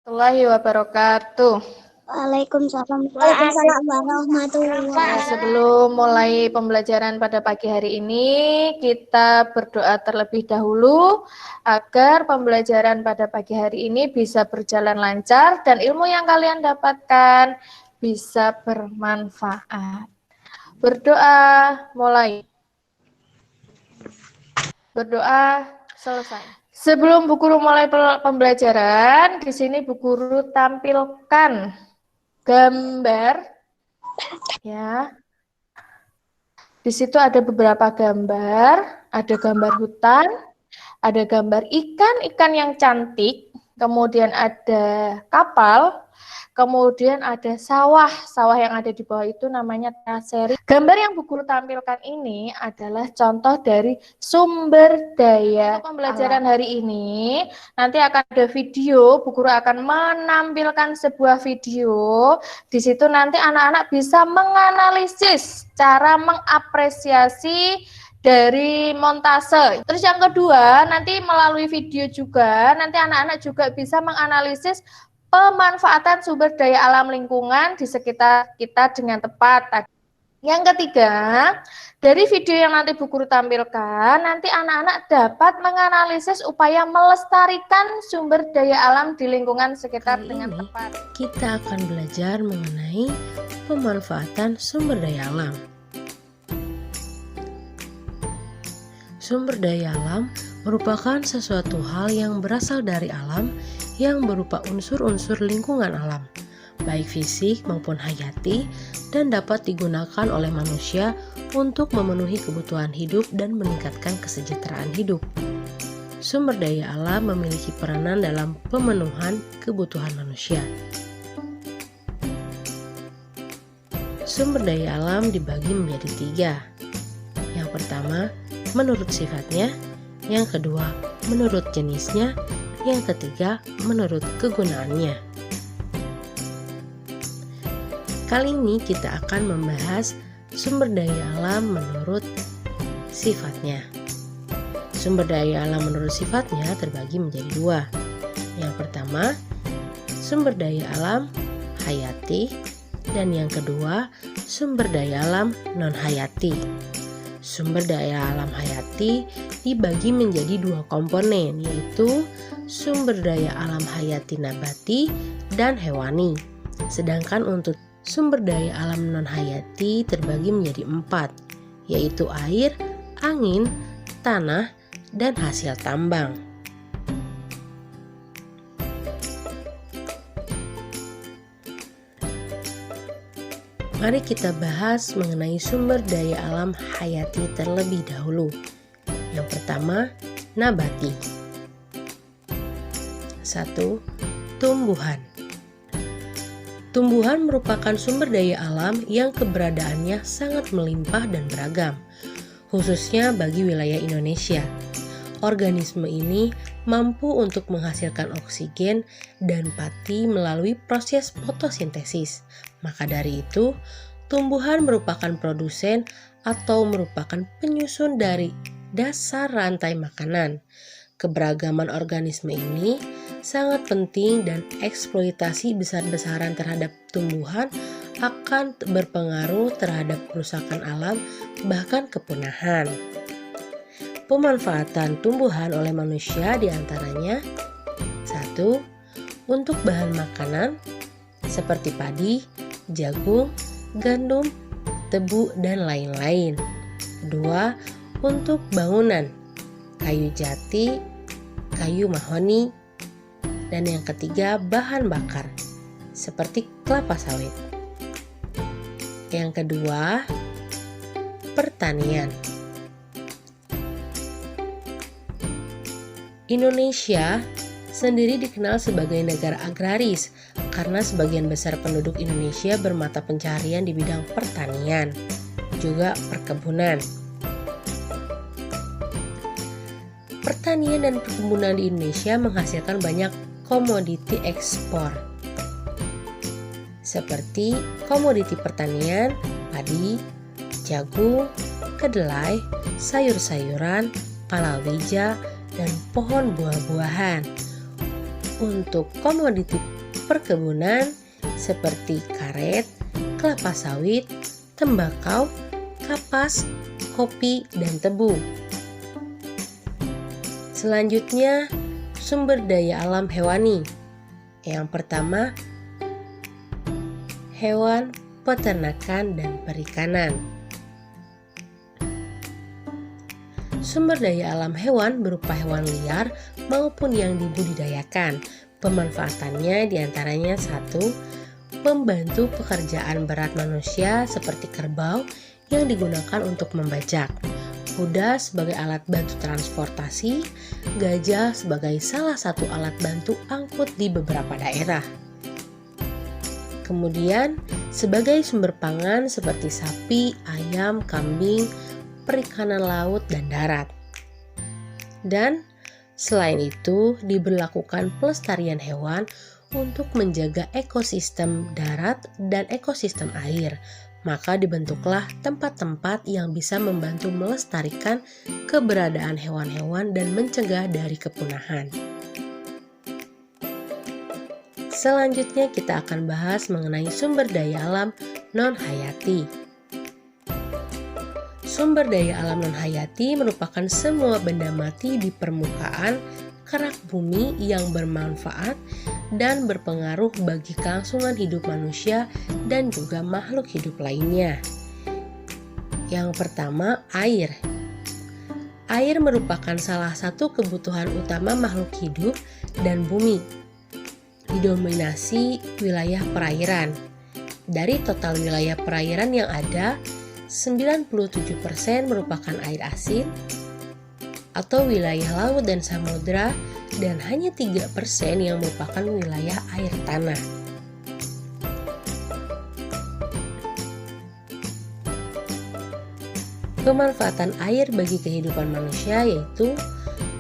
Warahmatullahi wabarakatuh. Waalaikumsalam warahmatullahi wabarakatuh. Sebelum mulai pembelajaran pada pagi hari ini, kita berdoa terlebih dahulu agar pembelajaran pada pagi hari ini bisa berjalan lancar dan ilmu yang kalian dapatkan bisa bermanfaat. Berdoa mulai. Berdoa selesai. Sebelum Bu Guru mulai pembelajaran, di sini Bu Guru tampilkan gambar, ya. Di situ ada beberapa gambar, ada gambar hutan, ada gambar ikan yang cantik, kemudian ada kapal, kemudian ada sawah yang ada di bawah itu namanya teraseri. Gambar yang Bu Guru tampilkan ini adalah contoh dari sumber daya pembelajaran hari ini. Nanti akan ada video, Bu Guru akan menampilkan sebuah video. Di situ nanti anak-anak bisa menganalisis, cara mengapresiasi dari montase. Terus yang kedua, nanti melalui video juga, nanti anak-anak juga bisa menganalisis pemanfaatan sumber daya alam lingkungan di sekitar kita dengan tepat. Yang ketiga, dari video yang nanti Bu Guru tampilkan, nanti anak-anak dapat menganalisis upaya melestarikan sumber daya alam di lingkungan sekitar dengan tepat. Kita akan belajar mengenai pemanfaatan sumber daya alam. Sumber daya alam merupakan sesuatu hal yang berasal dari alam yang berupa unsur-unsur lingkungan alam, baik fisik maupun hayati, dan dapat digunakan oleh manusia untuk memenuhi kebutuhan hidup dan meningkatkan kesejahteraan hidup. Sumber daya alam memiliki peranan dalam pemenuhan kebutuhan manusia. Sumber daya alam dibagi menjadi 3. Yang pertama, menurut sifatnya, yang kedua, menurut jenisnya, yang ketiga, menurut kegunaannya. Kali ini kita akan membahas sumber daya alam menurut sifatnya. Sumber daya alam menurut sifatnya terbagi menjadi 2. Yang pertama, sumber daya alam hayati, dan yang kedua, sumber daya alam non-hayati. Sumber daya alam hayati dibagi menjadi 2 komponen, yaitu sumber daya alam hayati nabati dan hewani. Sedangkan untuk sumber daya alam non-hayati terbagi menjadi 4, yaitu air, angin, tanah, dan hasil tambang. Mari kita bahas mengenai sumber daya alam hayati terlebih dahulu. Yang pertama, nabati. 1. Tumbuhan. Tumbuhan merupakan sumber daya alam yang keberadaannya sangat melimpah dan beragam, khususnya bagi wilayah Indonesia. Organisme ini mampu untuk menghasilkan oksigen dan pati melalui proses fotosintesis. Maka dari itu, tumbuhan merupakan produsen atau merupakan penyusun dari dasar rantai makanan. Keberagaman organisme ini sangat penting dan eksploitasi besar-besaran terhadap tumbuhan akan berpengaruh terhadap kerusakan alam bahkan kepunahan. Pemanfaatan tumbuhan oleh manusia diantaranya 1. Untuk bahan makanan seperti padi, jagung, gandum, tebu, dan lain-lain. 2. Untuk bangunan, kayu jati, kayu mahoni, dan yang ketiga bahan bakar seperti kelapa sawit. Yang kedua, pertanian. Indonesia sendiri dikenal sebagai negara agraris karena sebagian besar penduduk Indonesia bermata pencaharian di bidang pertanian, juga perkebunan. Pertanian dan perkebunan di Indonesia menghasilkan banyak komoditi ekspor, seperti komoditi pertanian, padi, jagung, kedelai, sayur-sayuran, palawija, dan pohon buah-buahan. Untuk komoditi perkebunan seperti karet, kelapa sawit, tembakau, kapas, kopi, dan tebu. Selanjutnya, sumber daya alam hewani. Yang pertama, hewan, peternakan, dan perikanan. Sumber daya alam hewan berupa hewan liar maupun yang dibudidayakan. Pemanfaatannya diantaranya 1. Membantu pekerjaan berat manusia seperti kerbau yang digunakan untuk membajak, kuda sebagai alat bantu transportasi, gajah sebagai salah satu alat bantu angkut di beberapa daerah. Kemudian, sebagai sumber pangan seperti sapi, ayam, kambing, perikanan laut, dan darat. Dan selain itu, diberlakukan pelestarian hewan untuk menjaga ekosistem darat dan ekosistem air. Maka dibentuklah tempat-tempat yang bisa membantu melestarikan keberadaan hewan-hewan dan mencegah dari kepunahan. Selanjutnya kita akan bahas mengenai sumber daya alam non-hayati. Sumber daya alam non-hayati merupakan semua benda mati di permukaan kerak bumi yang bermanfaat dan berpengaruh bagi kelangsungan hidup manusia dan juga makhluk hidup lainnya. Yang pertama, air. Air merupakan salah satu kebutuhan utama makhluk hidup dan bumi. Didominasi wilayah perairan. Dari total wilayah perairan yang ada, 97% merupakan air asin atau wilayah laut dan samudra, dan hanya 3% yang merupakan wilayah air tanah. Pemanfaatan air bagi kehidupan manusia yaitu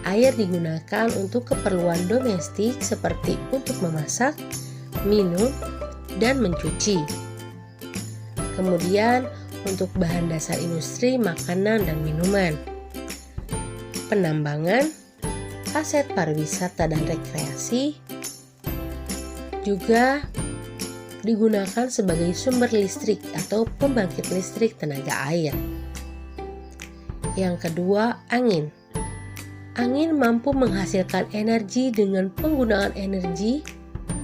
air digunakan untuk keperluan domestik seperti untuk memasak, minum, dan mencuci. Kemudian untuk bahan dasar industri, makanan, dan minuman. Penambangan, aset pariwisata dan rekreasi, juga digunakan sebagai sumber listrik atau pembangkit listrik tenaga air. Yang kedua, angin. Angin mampu menghasilkan energi dengan penggunaan energi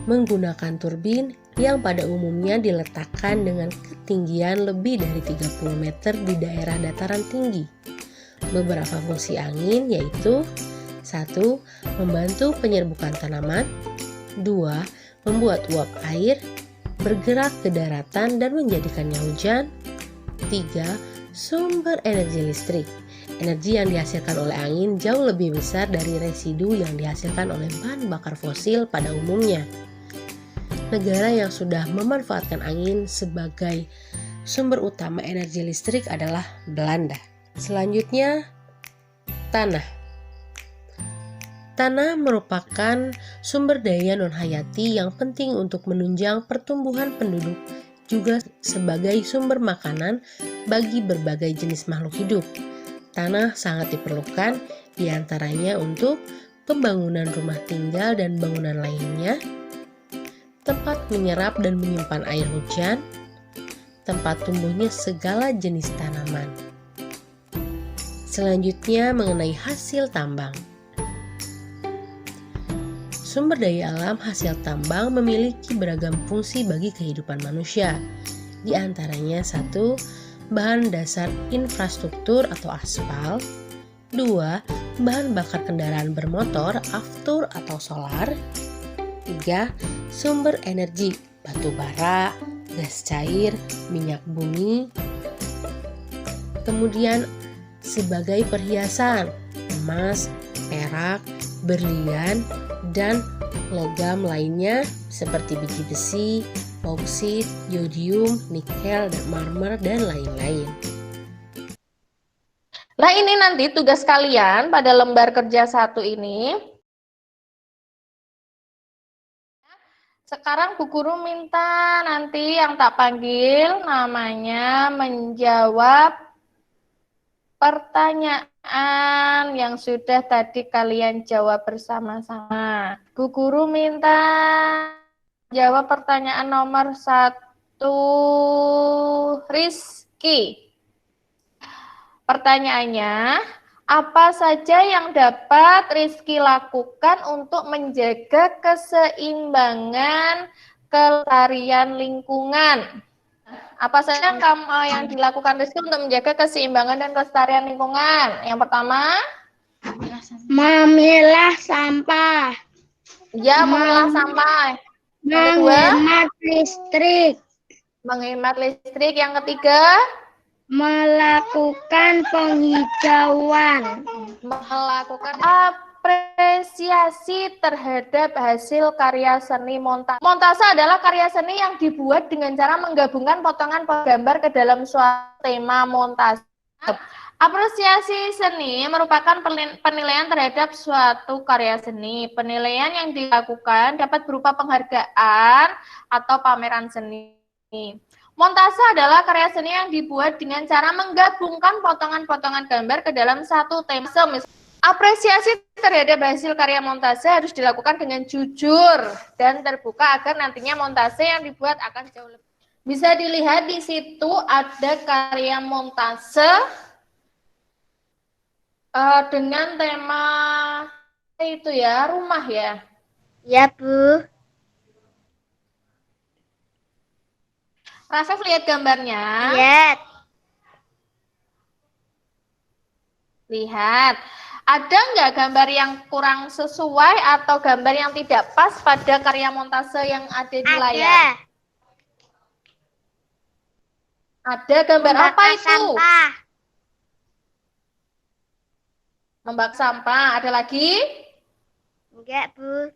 menggunakan turbin yang pada umumnya diletakkan dengan ketinggian lebih dari 30 meter di daerah dataran tinggi. Beberapa fungsi angin yaitu 1. Membantu penyerbukan tanaman. 2. Membuat uap air bergerak ke daratan dan menjadikannya hujan. 3. Sumber energi listrik. Energi yang dihasilkan oleh angin jauh lebih besar dari residu yang dihasilkan oleh bahan bakar fosil pada umumnya. Negara yang sudah memanfaatkan angin sebagai sumber utama energi listrik adalah Belanda. Selanjutnya, tanah. Tanah merupakan sumber daya non-hayati yang penting untuk menunjang pertumbuhan penduduk, juga sebagai sumber makanan bagi berbagai jenis makhluk hidup. Tanah sangat diperlukan diantaranya untuk pembangunan rumah tinggal dan bangunan lainnya, tempat menyerap dan menyimpan air hujan, tempat tumbuhnya segala jenis tanaman. Selanjutnya mengenai hasil tambang. Sumber daya alam hasil tambang memiliki beragam fungsi bagi kehidupan manusia. Di antaranya 1. Bahan dasar infrastruktur atau aspal. 2. Bahan bakar kendaraan bermotor, aftur atau solar. 3. Sumber energi, batu bara, gas cair, minyak bumi. Kemudian sebagai perhiasan, emas, perak, berlian, dan logam lainnya seperti biji besi, bauksit, yodium, nikel, dan marmer, dan lain-lain. Nah, ini nanti tugas kalian pada lembar kerja 1 ini. Sekarang Bu Guru minta nanti yang tak panggil namanya menjawab pertanyaan yang sudah tadi kalian jawab bersama-sama. Bu Guru minta Jawab pertanyaan nomor 1, Rizky. Pertanyaannya, apa saja yang dapat Rizky lakukan untuk menjaga keseimbangan kelestarian lingkungan? Apa saja yang dilakukan Rizky untuk menjaga keseimbangan dan kelestarian lingkungan? Yang pertama, Memilah sampah. ya, memilah sampah. Yang kedua, Menghemat listrik. menghemat listrik. Yang ketiga, Melakukan penghijauan. melakukan apresiasi terhadap hasil karya seni montase. Montase adalah karya seni yang dibuat dengan cara menggabungkan potongan gambar ke dalam suatu tema montase. Apresiasi seni merupakan penilaian terhadap suatu karya seni. Penilaian yang dilakukan dapat berupa penghargaan atau pameran seni. Montase adalah karya seni yang dibuat dengan cara menggabungkan potongan-potongan gambar ke dalam satu tema. Apresiasi terhadap hasil karya montase harus dilakukan dengan jujur dan terbuka agar nantinya montase yang dibuat akan jauh lebih. Bisa dilihat di situ ada karya montase dengan tema itu ya, rumah ya. Ya, Bu. Rafef lihat gambarnya. Lihat. Lihat. Ada nggak gambar yang kurang sesuai atau gambar yang tidak pas pada karya montase yang ada di layar? Ada gambar apa itu? Sampah. Membak sampah. Ada lagi? Enggak, Bu.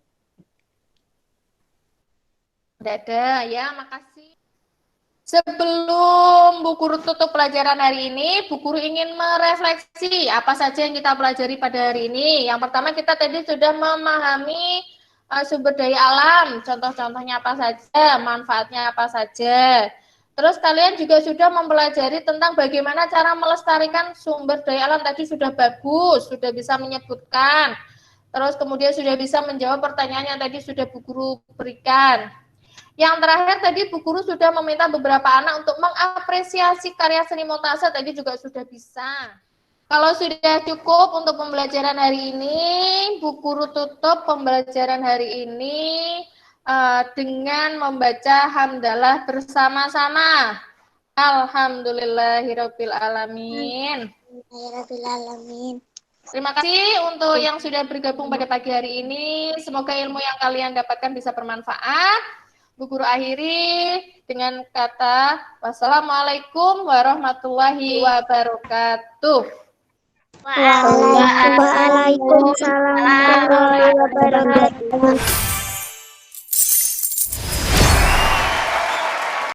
Tidak ada. Ya, makasih. Sebelum Bu Guru tutup pelajaran hari ini, Bu Guru ingin merefleksi apa saja yang kita pelajari pada hari ini. Yang pertama, kita tadi sudah memahami sumber daya alam, contoh-contohnya apa saja, manfaatnya apa saja. Terus kalian juga sudah mempelajari tentang bagaimana cara melestarikan sumber daya alam, tadi sudah bagus, sudah bisa menyebutkan. Terus kemudian sudah bisa menjawab pertanyaan yang tadi sudah Bu Guru berikan. Yang terakhir tadi Bu Guru sudah meminta beberapa anak untuk mengapresiasi karya seni montase, tadi juga sudah bisa. Kalau sudah cukup untuk pembelajaran hari ini, Bu Guru tutup pembelajaran hari ini dengan membaca hamdalah bersama-sama. Alhamdulillahirabbil alamin. Terima kasih untuk yang sudah bergabung pada pagi hari ini. Semoga ilmu yang kalian dapatkan bisa bermanfaat. Bu Guru akhiri dengan kata wassalamualaikum warahmatullahi wabarakatuh. Waalaikumsalam warahmatullahi wabarakatuh.